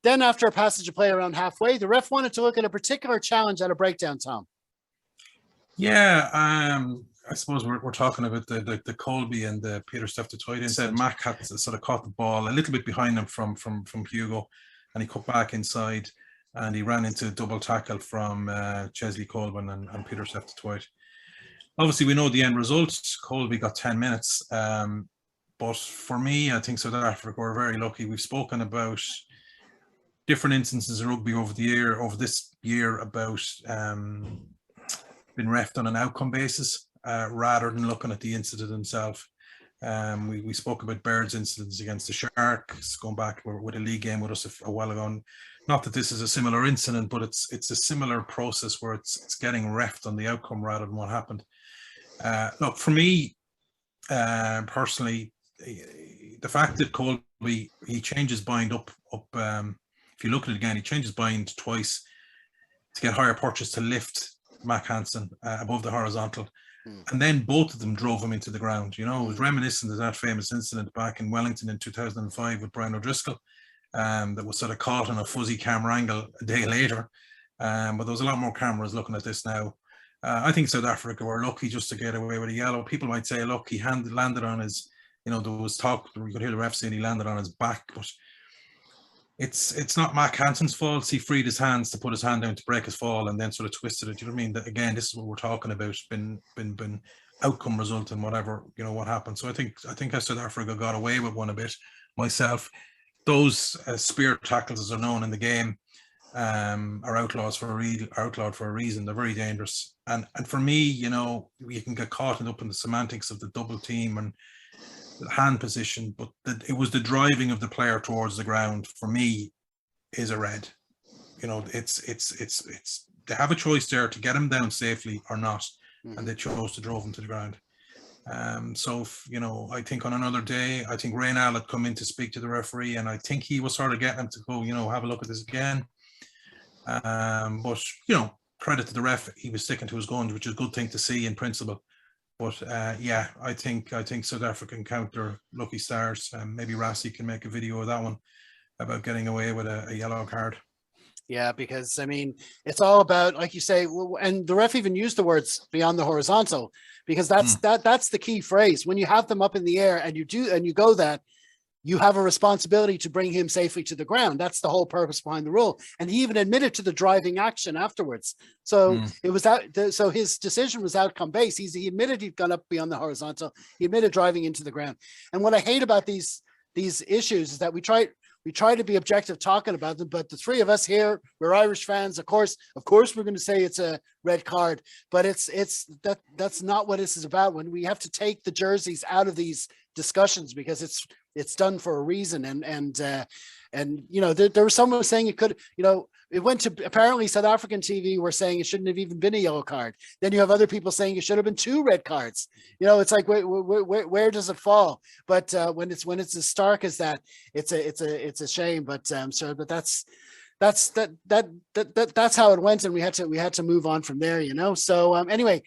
Then after a passage of play around halfway, the ref wanted to look at a particular challenge at a breakdown, Tom. Yeah, I suppose we're talking about the Kolbe and the Peter Steph the tight instead. Mac had sort of caught the ball a little bit behind him from Hugo, and he cut back inside, and he ran into a double tackle from Chesley Colvin and Peter Steph the Twite. Obviously, we know the end result. Kolbe got 10 minutes. But for me, I think South Africa were very lucky. We've spoken about different instances of rugby over this year about being refed on an outcome basis rather than looking at the incident itself. We spoke about Baird's incidents against the Sharks, going back with a league game with us a while ago. Not that this is a similar incident, but it's a similar process where it's getting refed on the outcome rather than what happened. Look, for me, personally, the fact that Kolbe, he changes bind up. If you look at it again, he changes bind twice to get higher purchase to lift Mac Hansen above the horizontal. And then both of them drove him into the ground. You know, it was reminiscent of that famous incident back in Wellington in 2005 with Brian O'Driscoll that was sort of caught on a fuzzy camera angle a day later. But there was a lot more cameras looking at this now. I think South Africa were lucky just to get away with a yellow. People might say, look, he landed on his, you know, there was talk, you could hear the ref saying he landed on his back, but it's not Mac Hansen's fault. He freed his hands to put his hand down to break his fall and then sort of twisted it. You know what I mean? That, again, this is what we're talking about, been outcome result and whatever, you know, what happened. So I think South Africa got away with one a bit. Myself, those spear tackles, as are known in the game, are outlawed for a reason. They're very dangerous. And for me, you know, you can get caught up in the semantics of the double team and the hand position, but it was the driving of the player towards the ground, for me, is a red. You know, it's they have a choice there to get him down safely or not, and they chose to drove him to the ground. So, you know, I think on another day, I think Reynal had come in to speak to the referee, and I think he was sort of getting him to go, you know, have a look at this again. But, you know, credit to the ref, he was sticking to his guns, which is a good thing to see in principle. But yeah, I think South Africa encounter lucky stars. Maybe Rassi can make a video of that one about getting away with a yellow card. Yeah, because I mean, it's all about, like you say, and the ref even used the words beyond the horizontal, because that's the key phrase. When you have them up in the air and you go that, you have a responsibility to bring him safely to the ground. That's the whole purpose behind the rule. And he even admitted to the driving action afterwards. So it was so his decision was outcome based. He admitted he'd gone up beyond the horizontal. He admitted driving into the ground. And what I hate about these issues is that we try to be objective talking about them, but the three of us here, we're Irish fans. Of course, we're going to say it's a red card, but that's not what this is about. When we have to take the jerseys out of these discussions, because it's done for a reason. And you know, there was someone saying it could, you know, it went to, apparently South African TV were saying it shouldn't have even been a yellow card. Then you have other people saying it should have been 2 red cards. You know, it's like, where does it fall? But when it's as stark as that, it's a shame. But but that's how it went, and we had to move on from there, you know. So anyway,